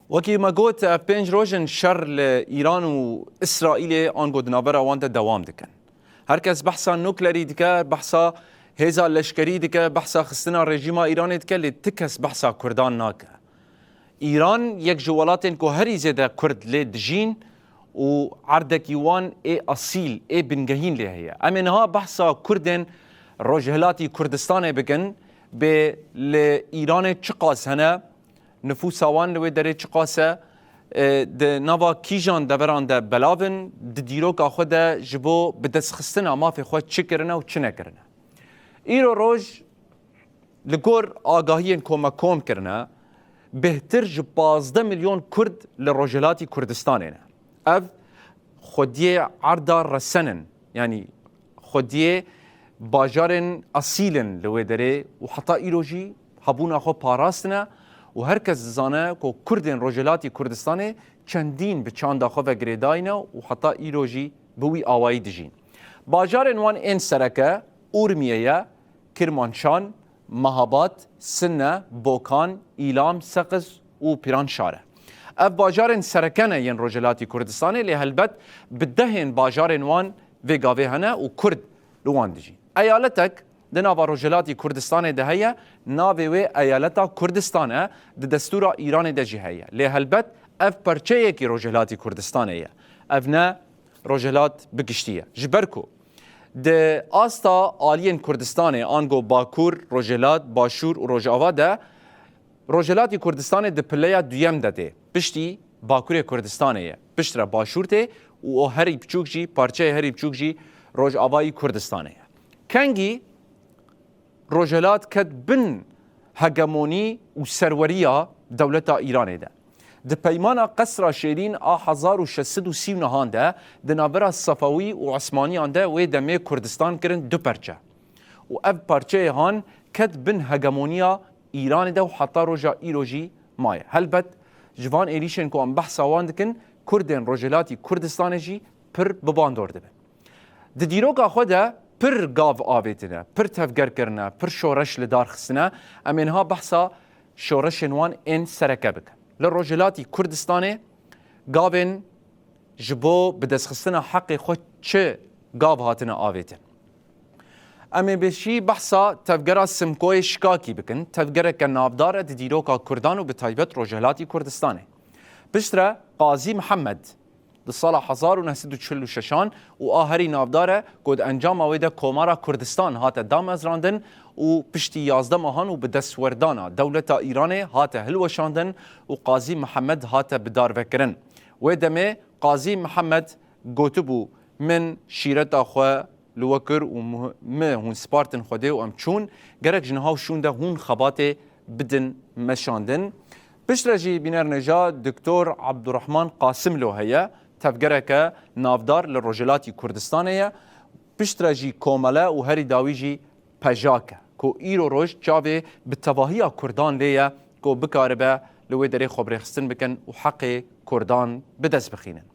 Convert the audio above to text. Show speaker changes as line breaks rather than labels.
وكي ما قلت بينج روجن شر لإيران وإسرائيل آنگو دنابرا وانت دوام دكن هركز بحثا نوكلري دكا بحثا هزا لشكري دكا بحثا خستنا رژيما إيران دكا لتكس بحثا كردان ناكا إيران يك جوالاتين كو هري زيدا كرد لدجين وعردك يوان اي أصيل اي بنجهين لهي أمنها بحثا كردن رجهلاتي كردستان بكن لإيران چقاس هنا نفوس آوان لوی داره چقاسه ده نوا کیجان دوران ده بلاون ده دیروک آخود جبو به دست خستن ما فی خود چی کرنه و چی نکرنه ایرو روز لگور آگاهی کم کرنه بهتر جب 15 میلیون کرد لرجلاتی کردستانه اف خودیه عرضه رسنن یعنی خودیه باجارن اصیلن لوی داره و حتی ایروجی هبون آخو پاراستنه و هر کس زانه که کردین رجلاتی کردستانه چندین به چند آخو و گریداینه و حتی ایروجی بوی آوایی دجین. باجارن وان این سرکه اورمیه، کرمانشان، مهابات، سنه، بوکان، ایلام، سقز و پیران شاره. اف باجارن سرکنه ین رجلاتی کردستانه لی هلبت بدهن باجارن وان وگاوه هنه و کرد لوان دجین. ایالتک دناوا رجلاتی کردستان ده هيا ناوی و ایالتا کردستان ده دستور ایران ده جی هيا لی هلبت اف پرچه کی رجلاتی کردستان هيا اف نه رجلات بگشتیه جبرکو ده آستا آلین کردستان آنگو باکور رجلات باشور و رجاوا ده رجلاتی کردستان ده پلیا دویم ده پشتی باکور کردستان هيا پشتره باشور ته و هری بچوک جی پرچه هری بچوک جی رجاوای کردستان هيا کنگی رجلات كد بن هجموني وسرورية دولة إيران ده. ده بيمانا قصر شيرين 1639 ده نابرا الصفوي وعثماني ده ودمي كردستان كرن دو برچه. وأب برچه هان كد بن هجمونية إيران ده وحتى رجا إيروجي ماي. هلبت جوان إيريشن كو ام بحثا واندكن كردن رجلاتي كردستان جي پر بباندور ده. ده ديروك أخوده پر گاو آویتنه، پر تفگر کرنه، پر شورش لدار خستنه، امینها بحثا شورش وان این سرکه بکن. لرجلاتی کردستانه گاوین جبو بدست خستنه حق خود چه گاو هاتنه آویتن. امی بشی بحثا تفگره سمکوی شکاکی بکن، تفگره که نابداره دیروکا کردان و بتایبت رجلاتی کردستانه. بشتره قاضی محمد در سال 1946 و آخری نافداره کد انجام آویده کمارا کردستان هات دام از راندن و پشتی 11 ماهان و به دستوردانا دولت ایران هات هلوشاندن و قاضی محمد هات بدار وکرن و دمه قاضی محمد گوتبو من شیرت آخوا لوکر و مه هون سپارتن خوده و امچون گرک جنها و شونده هون خبات بدن مشاندن پشترجی بینر نجا دکتر عبدالرحمن قاسم لو هیا تفگرک نافدار لرجلاتی کردستانه پشترجی کومله و هری داویجی پجاکه کو ایرو روش چاوه به تواهی کردان لیه کو بکاره به لوی دره خبره خستن بکن و حق کردان بدست بخینن